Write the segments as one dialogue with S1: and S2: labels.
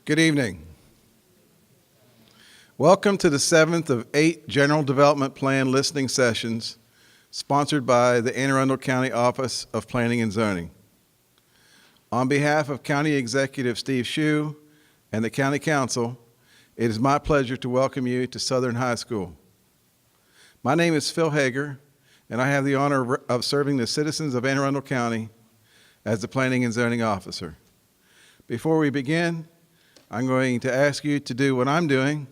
S1: Good evening. Welcome to the 7th of 8 General Development Plan listening sessions sponsored by the Anne Arundel County Office of Planning and Zoning. On behalf of County Executive Steve Shue and the County Council, it is my pleasure to welcome you to Southern High School. My name is Phil Hager, and I have the honor of serving the citizens of Anne Arundel County as the Planning and Zoning Officer. Before we begin, I'm going to ask you to do what I'm doing,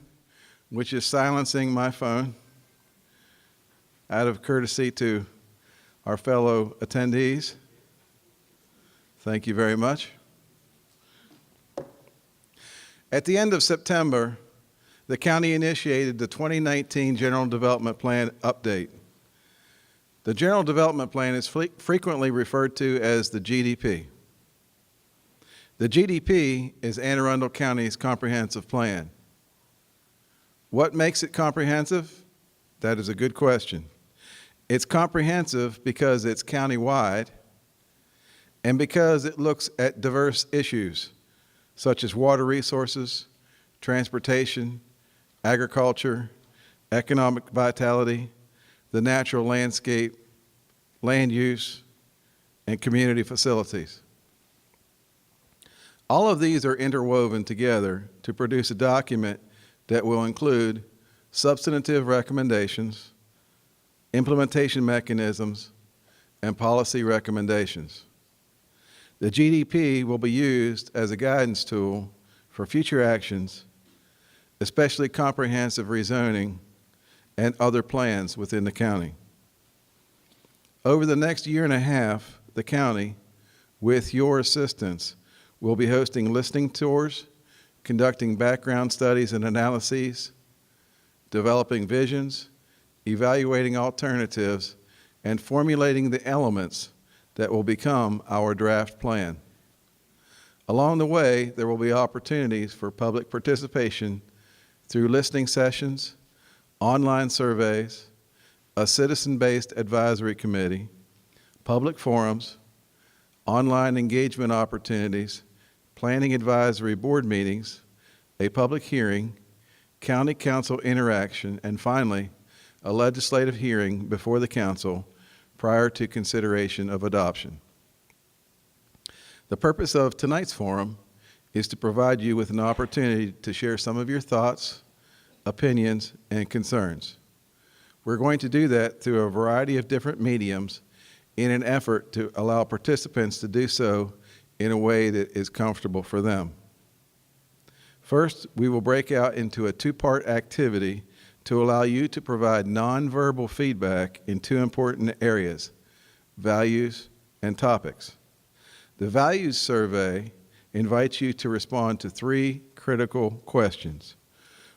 S1: which is silencing my phone out of courtesy to our fellow attendees. Thank you very much. At the end of September, the county initiated the 2019 General Development Plan update. The General Development Plan is frequently referred to as the GDP. The GDP is Anne Arundel County's comprehensive plan. What makes it comprehensive? That is a good question. It's comprehensive because it's countywide and because it looks at diverse issues such as water resources, transportation, agriculture, economic vitality, the natural landscape, land use, and community facilities. All of these are interwoven together to produce a document that will include substantive recommendations, implementation mechanisms, and policy recommendations. The GDP will be used as a guidance tool for future actions, especially comprehensive rezoning and other plans within the county. Over the next year and a half, the county, with your assistance, will be hosting listening tours, conducting background studies and analyses, developing visions, evaluating alternatives, and formulating the elements that will become our draft plan. Along the way, there will be opportunities for public participation through listening sessions, online surveys, a citizen-based advisory committee, public forums, online engagement opportunities, planning advisory board meetings, a public hearing, county council interaction, and finally, a legislative hearing before the council prior to consideration of adoption. The purpose of tonight's forum is to provide you with an opportunity to share some of your thoughts, opinions, and concerns. We're going to do that through a variety of different mediums in an effort to allow participants to do so in a way that is comfortable for them. First, we will break out into a two-part activity to allow you to provide nonverbal feedback in two important areas, values and topics. The values survey invites you to respond to three critical questions.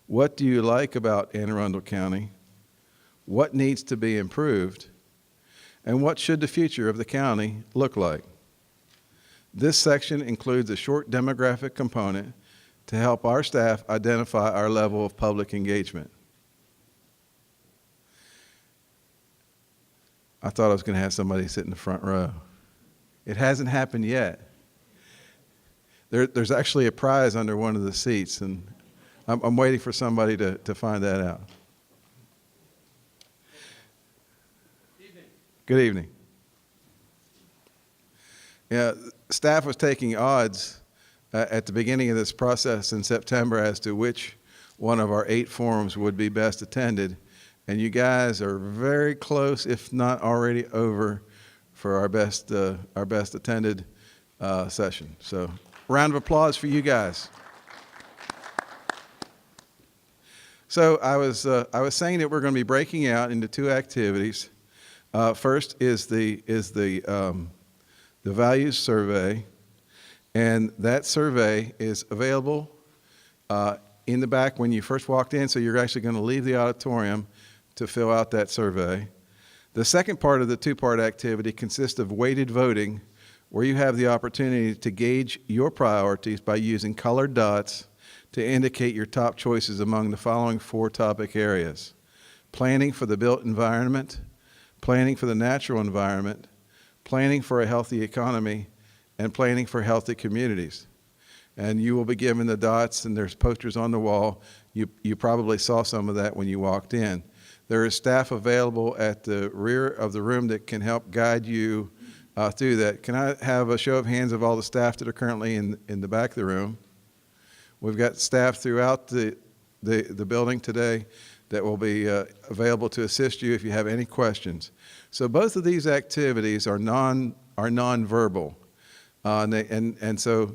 S1: What do you like about Anne Arundel County? What needs to be improved? And what should the future of the county look like? This section includes a short demographic component to help our staff identify our level of public engagement. I thought I was going to have somebody sit in the front row. It hasn't happened yet. There's actually a prize under one of the seats, and I'm waiting for somebody to find that out. Good evening. Yeah, staff was taking odds at the beginning of this process in September as to which one of our 8 forums would be best attended, and you guys are very close, if not already over, for our best attended session. So, round of applause for you guys. So I was saying that we're going to be breaking out into 2 activities. First is the values survey, and that survey is available in the back when you first walked in, so you're actually going to leave the auditorium to fill out that survey. The second part of the 2-part activity consists of weighted voting, where you have the opportunity to gauge your priorities by using colored dots to indicate your top choices among the following 4 topic areas: planning for the built environment, planning for the natural environment, planning for a healthy economy, and planning for healthy communities. And you will be given the dots, and there's posters on the wall. You probably saw some of that when you walked in. There is staff available at the rear of the room that can help guide you through that. Can I have a show of hands of all the staff that are currently in the back of the room? We've got staff throughout the building today that will be available to assist you if you have any questions. So both of these activities are non-verbal, and so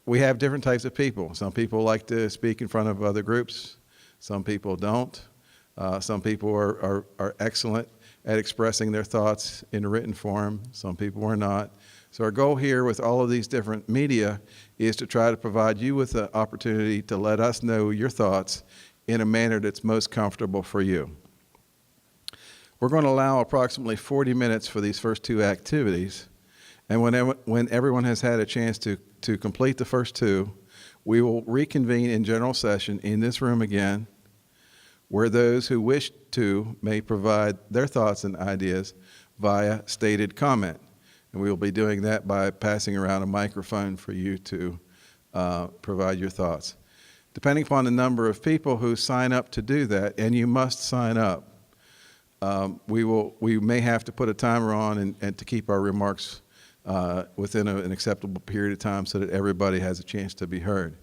S1: we have different types of people. Some people like to speak in front of other groups. Some people don't. Some people are excellent at expressing their thoughts in a written form. Some people are not. So our goal here with all of these different media is to try to provide you with the opportunity to let us know your thoughts in a manner that's most comfortable for you. We're going to allow approximately 40 minutes for these first two activities. And when everyone has had a chance to complete the first two, we will reconvene in general session in this room again, where those who wish to may provide their thoughts and ideas via stated comment. And we will be doing that by passing around a microphone for you to provide your thoughts. Depending upon the number of people who sign up to do that, and you must sign up, we may have to put a timer on and to keep our remarks within an acceptable period of time so that everybody has a chance to be heard.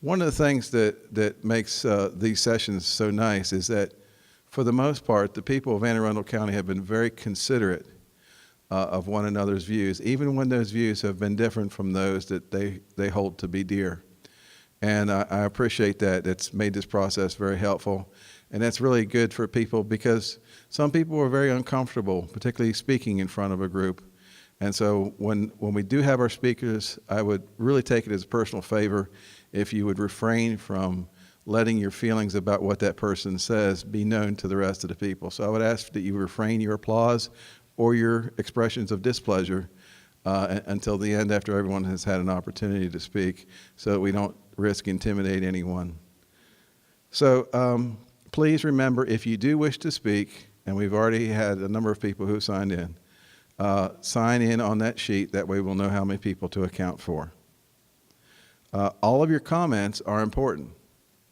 S1: One of the things that makes these sessions so nice is that, for the most part, the people of Arundel County have been very considerate of one another's views, even when those views have been different from those that they hold to be dear. And I appreciate that. It's made this process very helpful. And that's really good for people because some people are very uncomfortable, particularly speaking in front of a group. And so when we do have our speakers, I would really take it as a personal favor if you would refrain from letting your feelings about what that person says be known to the rest of the people. So I would ask that you refrain your applause or your expressions of displeasure until the end, after everyone has had an opportunity to speak, so that we don't risk intimidate anyone. So please remember, if you do wish to speak, and we've already had a number of people who signed in, sign in on that sheet. That way we'll know how many people to account for. All of your comments are important.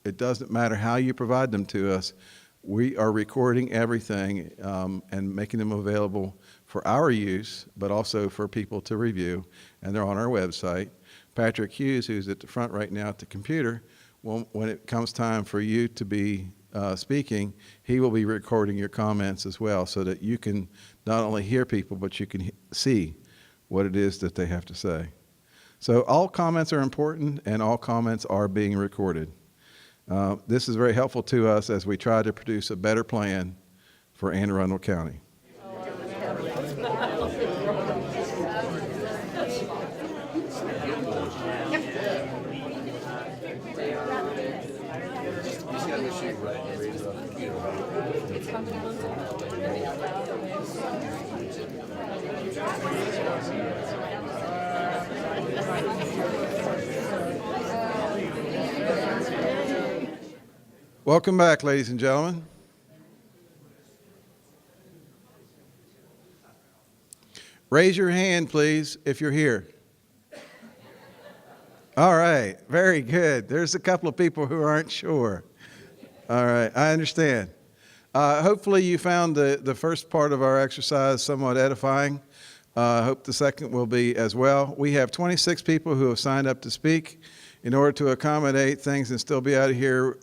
S1: It doesn't matter how you provide them to us. We are recording everything and making them available for our use, but also for people to review, and they're on our website. Patrick Hughes, who's at the front right now at the computer, when it comes time for you to be speaking, he will be recording your comments as well, so that you can not only hear people, but you can see what it is that they have to say. So all comments are important, and all comments are being recorded. This is very helpful to us as we try to produce a better plan for Anne Arundel County. Welcome back, ladies and gentlemen. Raise your hand, please, if you're here. All right, very good. There's a couple of people who aren't sure. All right, I understand. Hopefully you found the first part of our exercise somewhat edifying. I hope the second will be as well. We have 26 people who have signed up to speak. In order to accommodate things and still be out of here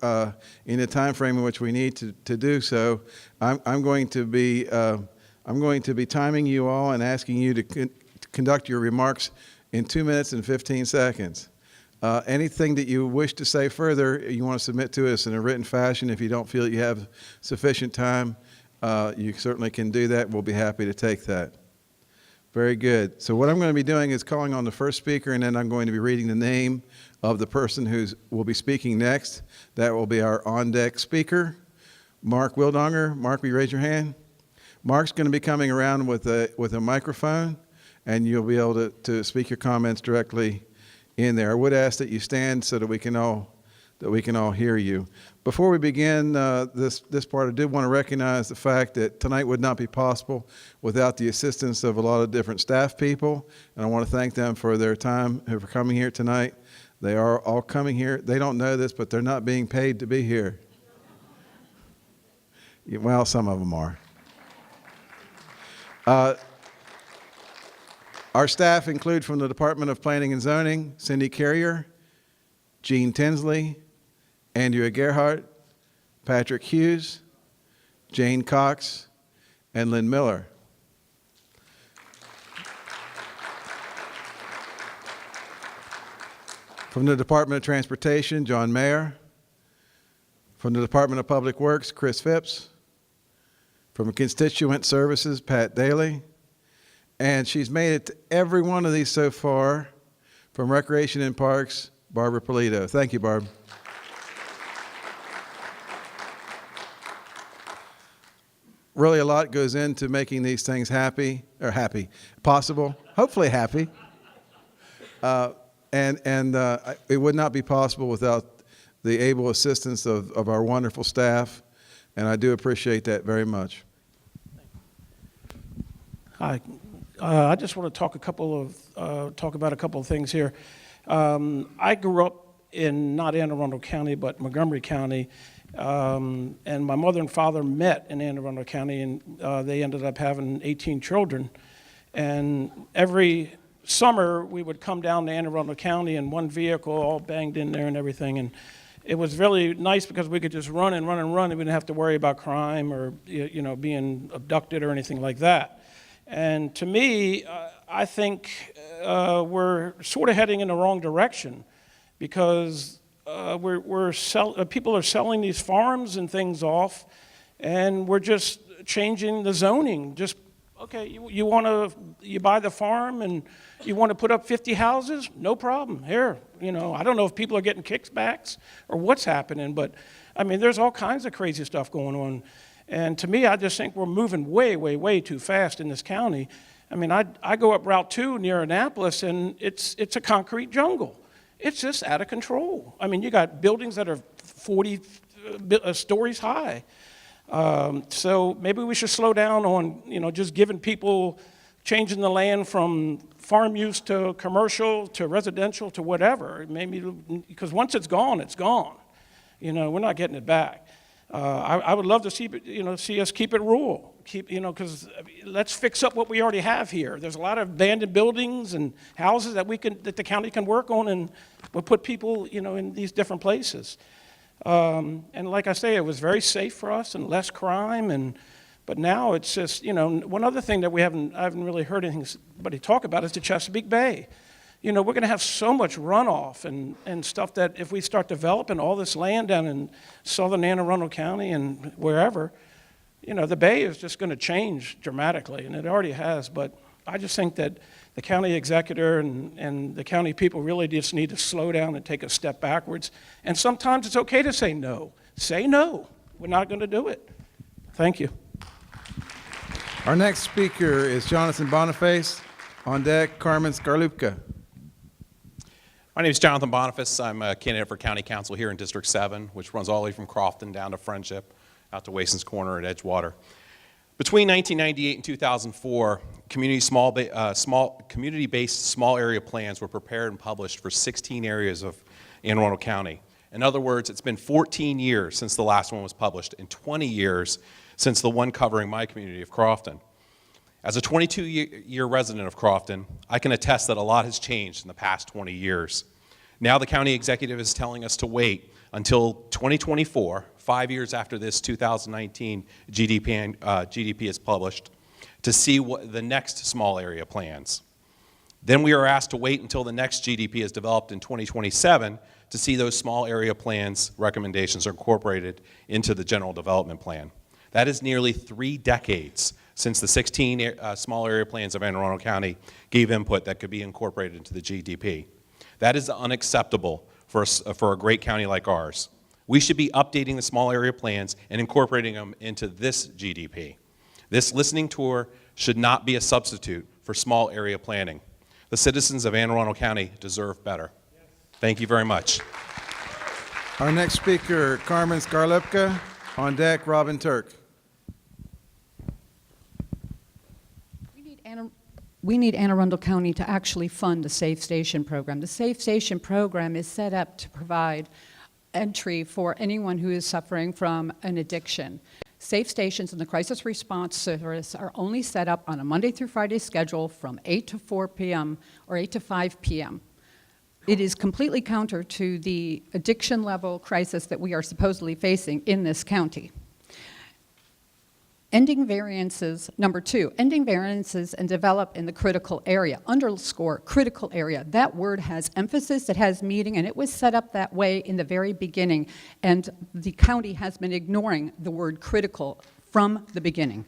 S1: in the time frame in which we need to do so, I'm going to be timing you all and asking you to conduct your remarks in 2 minutes and 15 seconds. Anything that you wish to say further, you want to submit to us in a written fashion. If you don't feel you have sufficient time, you certainly can do that. We'll be happy to take that. Very good. So what I'm going to be doing is calling on the first speaker, and then I'm going to be reading the name of the person who will be speaking next. That will be our on-deck speaker, Mark Wildonger. Mark, will you raise your hand? Mark's going to be coming around with a microphone, and you'll be able to speak your comments directly in there. I would ask that you stand so that we can all that we can all hear you. Before we begin this part, I did want to recognize the fact that tonight would not be possible without the assistance of a lot of different staff people, and I want to thank them for their time and for coming here tonight. They are all coming here. They don't know this, but they're not being paid to be here. Well, some of them are. Our staff include from the Department of Planning and Zoning, Cindy Carrier, Jean Tinsley, Andrea Gerhardt, Patrick Hughes, Jane Cox, and Lynn Miller. From the Department of Transportation, John Mayer. From the Department of Public Works, Chris Phipps. From Constituent Services, Pat Daly. And she's made it to every one of these so far. From Recreation and Parks, Barbara Polito. Thank you, Barb. Really a lot goes into making these things possible, hopefully happy. It would not be possible without the able assistance of our wonderful staff, and I do appreciate that very much.
S2: Hi, I just want to talk about a couple of things here. I grew up in not Anne Arundel County, but Montgomery County, and my mother and father met in Anne Arundel County, and they ended up having 18 children. And every summer, we would come down to Anne Arundel County in one vehicle, all banged in there and everything. And it was really nice because we could just run and run and run, and we didn't have to worry about crime or being abducted or anything like that. And to me, I think we're sort of heading in the wrong direction because people are selling these farms and things off, and we're just changing the zoning. Just okay, you buy the farm and you want to put up 50 houses? No problem. Here, I don't know if people are getting kickbacks or what's happening, but I mean, there's all kinds of crazy stuff going on. And to me, I just think we're moving way, way, way too fast in this county. I mean, I go up Route 2 near Annapolis, and it's a concrete jungle. It's just out of control. I mean, you got buildings that are 40 stories high. So maybe we should slow down on, just giving people, changing the land from farm use to commercial to residential to whatever. Maybe because once it's gone, it's gone. We're not getting it back. I would love to see us keep it rural. Because let's fix up what we already have here. There's a lot of abandoned buildings and houses that the county can work on, and we'll put people, in these different places. And like I say, it was very safe for us and less crime. But now it's just, one other thing that I haven't really heard anybody talk about is the Chesapeake Bay. We're going to have so much runoff and stuff that if we start developing all this land down in southern Anne Arundel County and wherever, the bay is just going to change dramatically, and it already has. But I just think that the county executive and the county people really just need to slow down and take a step backwards. And sometimes it's okay to say no. Say no. We're not going to do it. Thank you.
S1: Our next speaker is Jonathan Boniface. On deck, Carmen Skarlupka.
S3: My name is Jonathan Boniface. I'm a candidate for county council here in District 7, which runs all the way from Crofton down to Friendship, out to Wason's Corner at Edgewater. Between 1998 and 2004, community-based small area plans were prepared and published for 16 areas of Anne Arundel County. In other words, it's been 14 years since the last one was published and 20 years since the one covering my community of Crofton. As a 22-year resident of Crofton, I can attest that a lot has changed in the past 20 years. Now the county executive is telling us to wait until 2024, 5 years after this 2019 GDP is published, to see what the next small area plans. Then we are asked to wait until the next GDP is developed in 2027 to see those small area plans recommendations are incorporated into the general development plan. That is nearly 3 decades since the 16 small area plans of Anne Arundel County gave input that could be incorporated into the GDP. That is unacceptable for a great county like ours. We should be updating the small area plans and incorporating them into this GDP. This listening tour should not be a substitute for small area planning. The citizens of Anne Arundel County deserve better. Thank you very much.
S1: Our next speaker, Carmen Skarlepka. On deck, Robin Turk.
S4: We need Anne Arundel County to actually fund the Safe Station program. The Safe Station program is set up to provide entry for anyone who is suffering from an addiction. Safe stations in the crisis response service are only set up on a Monday through Friday schedule from 8 to 4 p.m. or 8 to 5 p.m. It is completely counter to the addiction level crisis that we are supposedly facing in this county. Ending variances, number 2, ending variances and develop in the critical area. Underscore critical area. That word has emphasis, it has meaning, and it was set up that way in the very beginning. And the county has been ignoring the word critical from the beginning.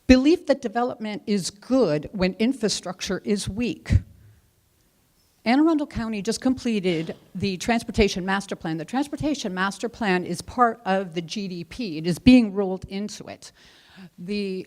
S4: Belief that development is good when infrastructure is weak. Anne Arundel County just completed the Transportation Master Plan. The Transportation Master Plan is part of the GDP. It is being rolled into it. The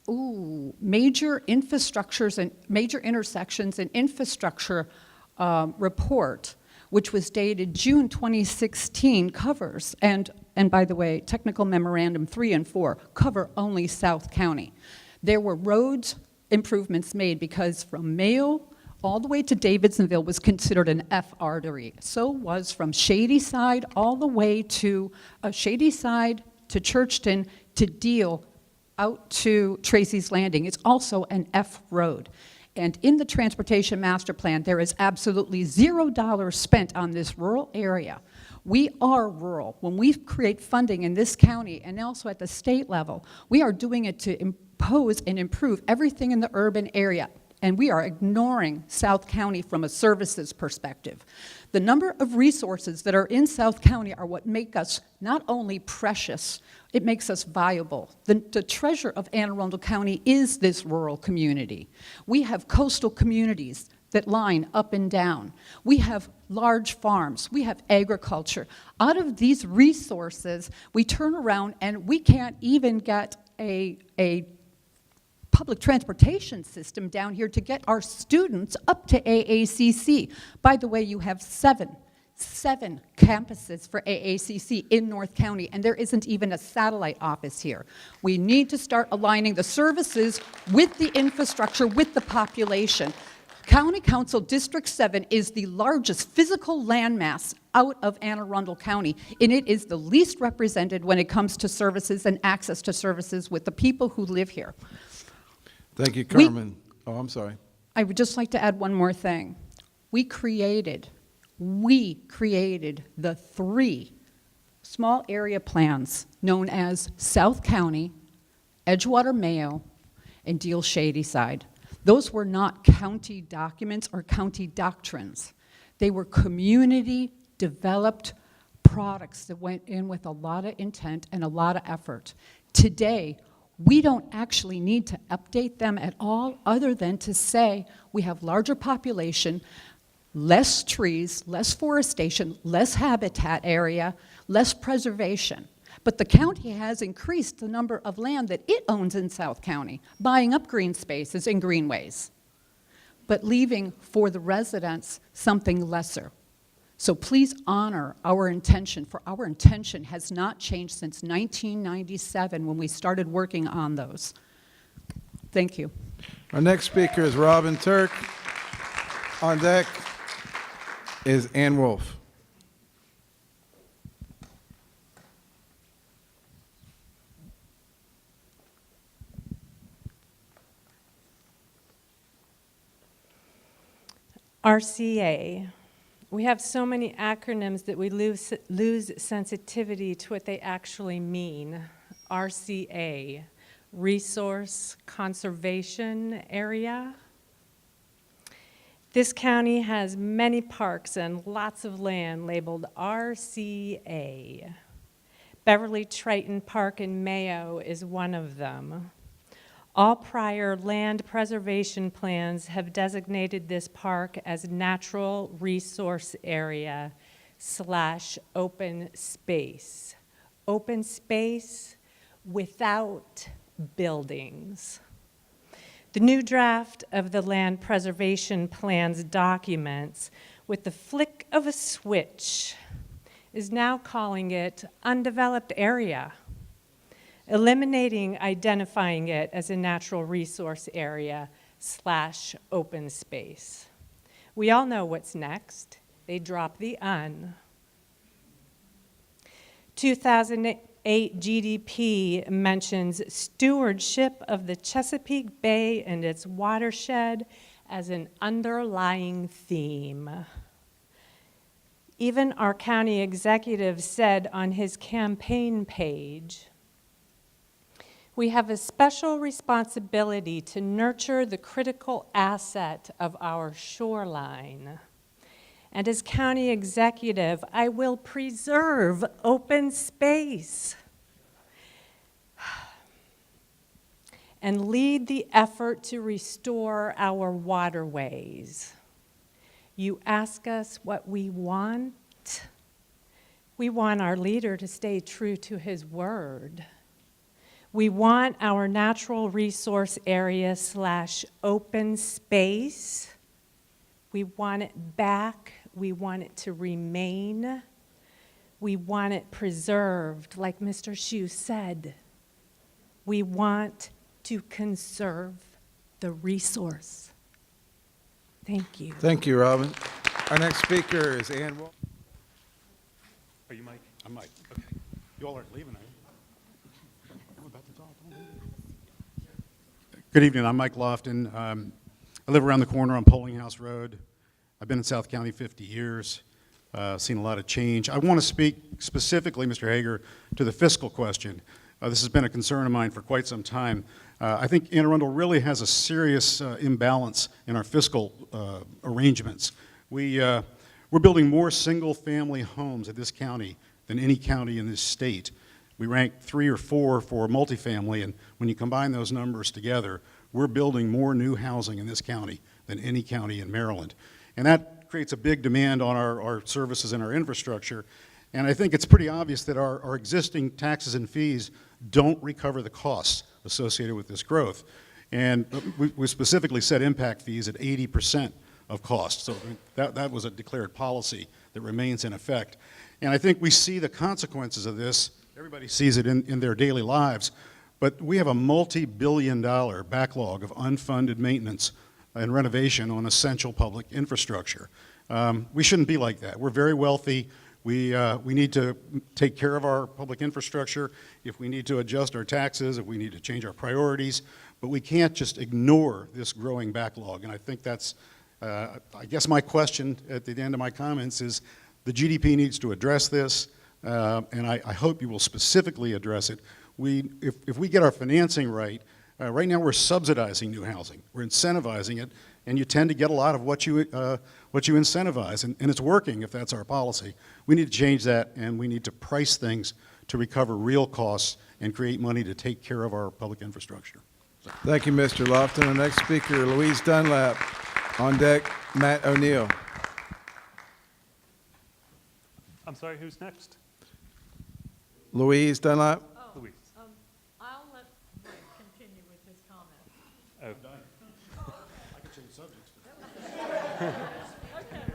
S4: major infrastructures and major intersections and infrastructure report, which was dated June 2016, covers, and by the way, Technical Memorandum 3 and 4 cover only South County. There were roads improvements made because from Mayo all the way to Davidsonville was considered an F artery. So was from Shadyside all the way to Shadyside to Churchton to Deal out to Tracy's Landing. It's also an F road. And in the Transportation Master Plan, there is absolutely $0 spent on this rural area. We are rural. When we create funding in this county and also at the state level, we are doing it to impose and improve everything in the urban area. And we are ignoring South County from a services perspective. The number of resources that are in South County are what make us not only precious, it makes us viable. The treasure of Anne Arundel County is this rural community. We have coastal communities that line up and down. We have large farms. We have agriculture. Out of these resources, we turn around and we can't even get a public transportation system down here to get our students up to AACC. By the way, you have seven campuses for AACC in North County, and there isn't even a satellite office here. We need to start aligning the services with the infrastructure, with the population. County Council District 7 is the largest physical landmass out of Anne Arundel County, and it is the least represented when it comes to services and access to services with the people who live here.
S1: Thank you, Carmen. I'm sorry.
S4: I would just like to add one more thing. We created the 3 small area plans known as South County, Edgewater Mayo, and Deal Shadyside. Those were not county documents or county doctrines. They were community-developed products that went in with a lot of intent and a lot of effort. Today, we don't actually need to update them at all other than to say we have larger population, less trees, less forestation, less habitat area, less preservation. But the county has increased the number of land that it owns in South County, buying up green spaces and greenways, but leaving for the residents something lesser. So please honor our intention, for our intention has not changed since 1997 when we started working on those. Thank you.
S1: Our next speaker is Robin Turk. On deck is Ann Wolf.
S5: RCA. We have so many acronyms that we lose sensitivity to what they actually mean. RCA, Resource Conservation Area. This county has many parks and lots of land labeled RCA. Beverly Triton Park in Mayo is one of them. All prior land preservation plans have designated this park as natural resource area / open space. Open space without buildings. The new draft of the land preservation plans documents with the flick of a switch, is now calling it undeveloped area, eliminating identifying it as a natural resource area / open space. We all know what's next. They drop the un. 2008 GDP mentions stewardship of the Chesapeake Bay and its watershed as an underlying theme. Even our county executive said on his campaign page, "We have a special responsibility to nurture the critical asset of our shoreline. And as county executive, I will preserve open space and lead the effort to restore our waterways. You ask us what we want? We want our leader to stay true to his word. We want our natural resource area / open space. We want it back. We want it to remain. We want it preserved, like Mr. Hsu said. We want to conserve the resource." Thank you.
S1: Thank you, Robin. Our next speaker is Ann Wall.
S6: Are you Mike? I'm Mike. Okay. You all aren't leaving, are you? I'm about to talk. Don't leave. Good evening. I'm Mike Loftin. I live around the corner on Polling House Road. I've been in South County 50 years, seen a lot of change. I want to speak specifically, Mr. Hager, to the fiscal question. This has been a concern of mine for quite some time. I think Anne Arundel really has a serious imbalance in our fiscal arrangements. We're building more single-family homes in this county than any county in this state. We rank 3 or 4 for multifamily, and when you combine those numbers together, we're building more new housing in this county than any county in Maryland. And that creates a big demand on our services and our infrastructure. And I think it's pretty obvious that our existing taxes and fees don't recover the costs associated with this growth. And we specifically set impact fees at 80% of cost. So that was a declared policy that remains in effect. And I think we see the consequences of this. Everybody sees it in their daily lives. But we have a multi-billion-dollar backlog of unfunded maintenance and renovation on essential public infrastructure. We shouldn't be like that. We're very wealthy. We need to take care of our public infrastructure. If we need to adjust our taxes, if we need to change our priorities, but we can't just ignore this growing backlog. And I think that's, I guess my question at the end of my comments is the GDP needs to address this, and I hope you will specifically address it. If we get our financing right, right now we're subsidizing new housing. We're incentivizing it, and you tend to get a lot of what you incentivize, and it's working if that's our policy. We need to change that, and we need to price things to recover real costs and create money to take care of our public infrastructure.
S1: Thank you, Mr. Loftin. Our next speaker, Louise Dunlap. On deck, Matt O'Neill.
S6: I'm sorry, who's next?
S1: Louise Dunlap.
S6: Louise.
S7: I'll let Rick continue with his comments.
S6: Oh, I can change subjects.
S7: Okay,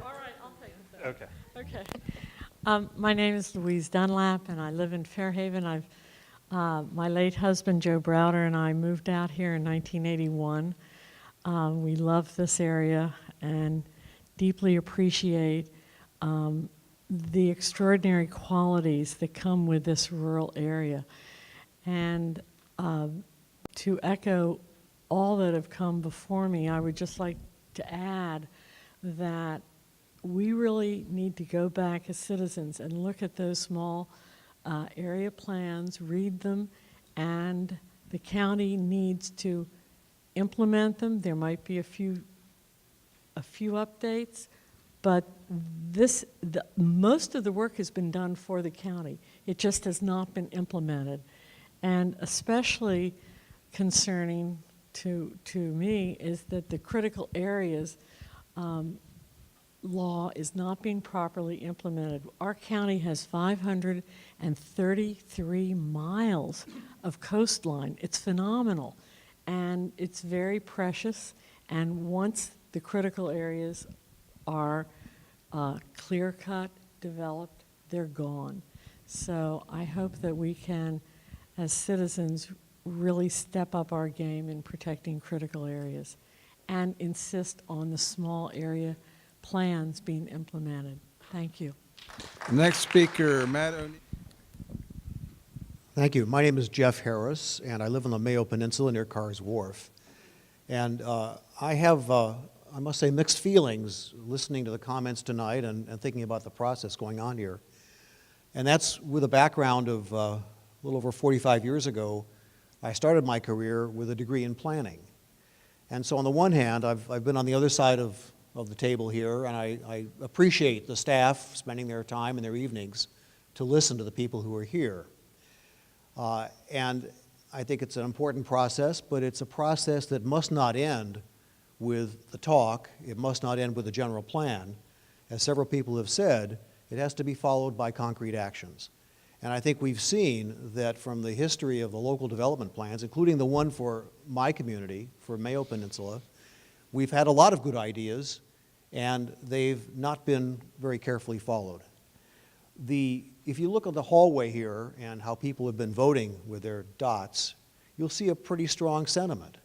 S7: all right, I'll take it then.
S6: Okay.
S7: Okay. My name is Louise Dunlap, and I live in Fairhaven. My late husband, Joe Browder, and I moved out here in 1981. We love this area and deeply appreciate the extraordinary qualities that come with this rural area. And to echo all that have come before me, I would just like to add that we really need to go back as citizens and look at those small area plans, read them, and the county needs to implement them. There might be a few updates, but most of the work has been done for the county. It just has not been implemented. And especially concerning to me is that the critical areas law is not being properly implemented. Our county has 533 miles of coastline. It's phenomenal, and it's very precious. And once the critical areas are clear-cut, developed, they're gone. So I hope that we can, as citizens, really step up our game in protecting critical areas and insist on the small area plans being implemented. Thank you.
S1: Next speaker, Matt O'Neill.
S8: Thank you. My name is Jeff Harris, and I live on the Mayo Peninsula near Carr's Wharf. And I have, I must say, mixed feelings listening to the comments tonight and thinking about the process going on here. And that's with a background of a little over 45 years ago, I started my career with a degree in planning. And so on the one hand, I've been on the other side of the table here, and I appreciate the staff spending their time and their evenings to listen to the people who are here. And I think it's an important process, but it's a process that must not end with the talk. It must not end with the general plan. As several people have said, it has to be followed by concrete actions. And I think we've seen that from the history of the local development plans, including the one for my community, for Mayo Peninsula, we've had a lot of good ideas, and they've not been very carefully followed. If you look at the hallway here and how people have been voting with their dots, you'll see a pretty strong sentiment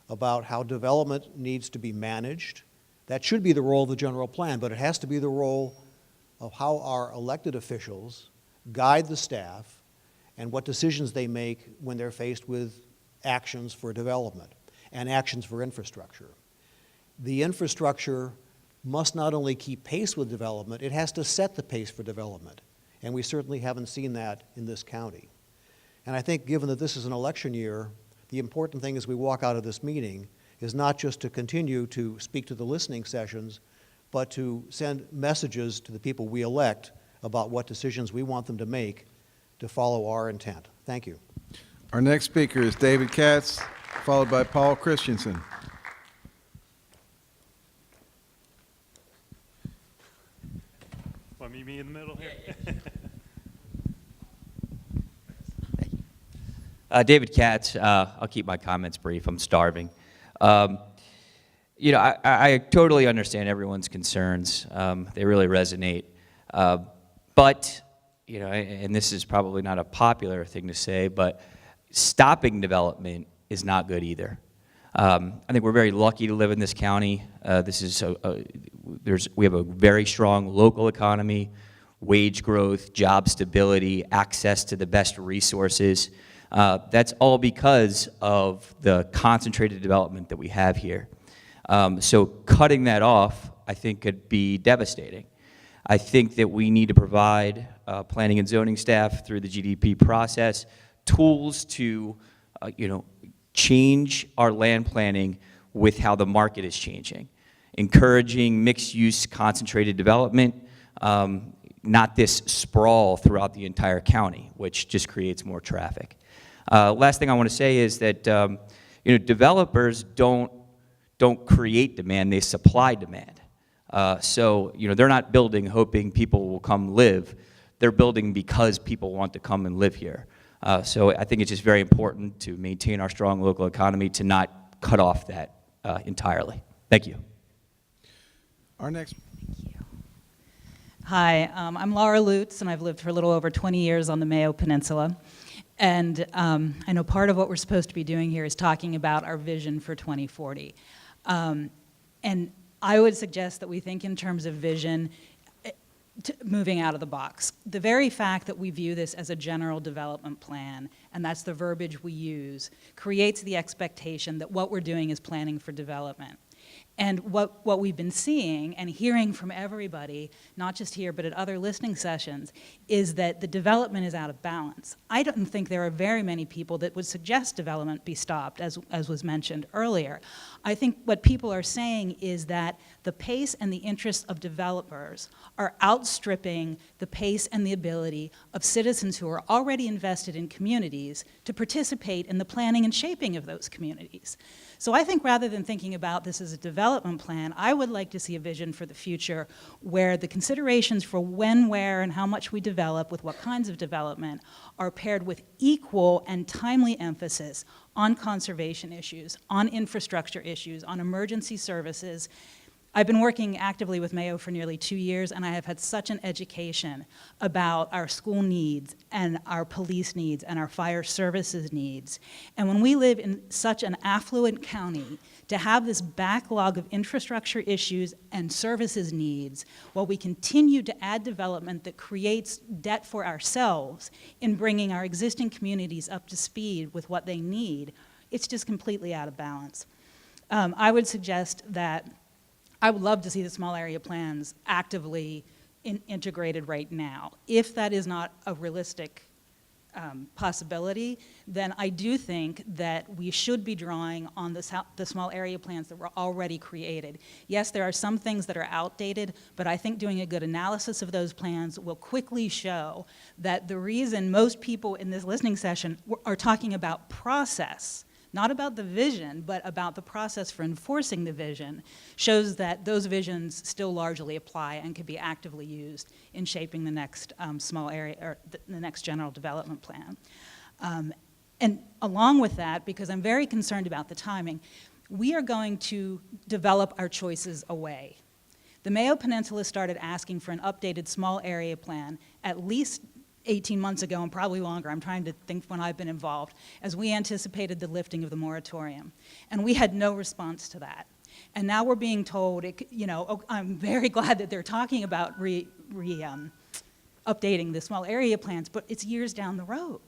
S8: about how development needs to be managed. That should be the role of the general plan, but it has to be the role of how our elected officials guide the staff and what decisions they make when they're faced with actions for development and actions for infrastructure. The infrastructure must not only keep pace with development, it has to set the pace for development. And we certainly haven't seen that in this county. And I think given that this is an election year, the important thing as we walk out of this meeting is not just to continue to speak to the listening sessions, but to send messages to the people we elect about what decisions we want them to make to follow our intent. Thank you.
S1: Our next speaker is David Katz, followed by Paul Christensen.
S9: Want to meet me in the middle here?
S10: David Katz, I'll keep my comments brief. I'm starving. You know, I totally understand everyone's concerns. They really resonate. But, you know, and this is probably not a popular thing to say, but stopping development is not good either. I think we're very lucky to live in this county. We have a very strong local economy, wage growth, job stability, access to the best resources. That's all because of the concentrated development that we have here. So cutting that off, I think, could be devastating. I think that we need to provide planning and zoning staff through the GDP process tools to, you know, change our land planning with how the market is changing, encouraging mixed-use concentrated development, not this sprawl throughout the entire county, which just creates more traffic. Last thing I want to say is that you know, developers don't create demand; they supply demand. So you know, they're not building hoping people will come live. They're building because people want to come and live here. So I think it's just very important to maintain our strong local economy, to not cut off that entirely. Thank you.
S1: Our next.
S11: Hi, I'm Laura Lutes, and I've lived for a little over 20 years on the Mayo Peninsula. And I know part of what we're supposed to be doing here is talking about our vision for 2040. And I would suggest that we think in terms of vision, moving out of the box. The very fact that we view this as a general development plan, and that's the verbiage we use, creates the expectation that what we're doing is planning for development. And what we've been seeing and hearing from everybody, not just here but at other listening sessions, is that the development is out of balance. I don't think there are very many people that would suggest development be stopped, as was mentioned earlier. I think what people are saying is that the pace and the interests of developers are outstripping the pace and the ability of citizens who are already invested in communities to participate in the planning and shaping of those communities. So I think rather than thinking about this as a development plan, I would like to see a vision for the future where the considerations for when, where, and how much we develop with what kinds of development are paired with equal and timely emphasis on conservation issues, on infrastructure issues, on emergency services, I've been working actively with Mayo for nearly 2 years, and I have had such an education about our school needs and our police needs and our fire services needs. And when we live in such an affluent county, to have this backlog of infrastructure issues and services needs while we continue to add development that creates debt for ourselves in bringing our existing communities up to speed with what they need, it's just completely out of balance. I would suggest that I would love to see the small area plans actively integrated right now. If that is not a realistic possibility, then I do think that we should be drawing on the small area plans that were already created. Yes, there are some things that are outdated, but I think doing a good analysis of those plans will quickly show that the reason most people in this listening session are talking about process, not about the vision, but about the process for enforcing the vision, shows that those visions still largely apply and can be actively used in shaping the next small area, or the next general development plan. And along with that, because I'm very concerned about the timing, we are going to develop our choices away. The Mayo Peninsula started asking for an updated small area plan at least 18 months ago, and probably longer. I'm trying to think when I've been involved, as we anticipated the lifting of the moratorium. And we had no response to that. And now we're being told, I'm very glad that they're talking about updating the small area plans, but it's years down the road.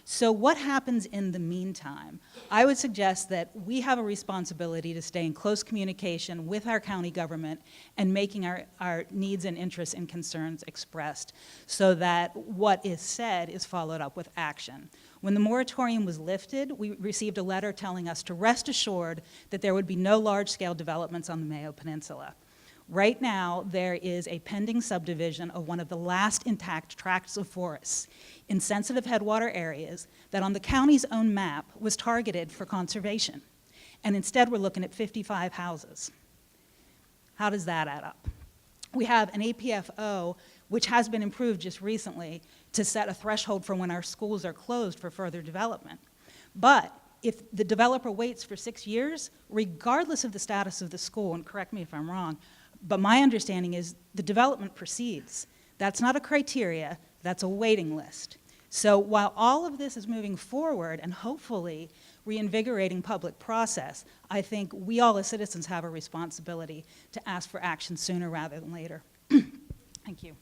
S11: So what happens in the meantime? I would suggest that we have a responsibility to stay in close communication with our county government and making our needs and interests and concerns expressed so that what is said is followed up with action. When the moratorium was lifted, we received a letter telling us to rest assured that there would be no large-scale developments on the Mayo Peninsula. Right now, there is a pending subdivision of one of the last intact tracts of forests in sensitive headwater areas that on the county's own map was targeted for conservation. And instead, we're looking at 55 houses. How does that add up? We have an APFO, which has been improved just recently, to set a threshold for when our schools are closed for further development. But if the developer waits for 6 years, regardless of the status of the school, and correct me if I'm wrong, but my understanding is the development proceeds. That's not a criteria, that's a waiting list. So while all of this is moving forward and hopefully reinvigorating public process, I think we all as citizens have a responsibility to ask for action sooner rather than later. Thank you.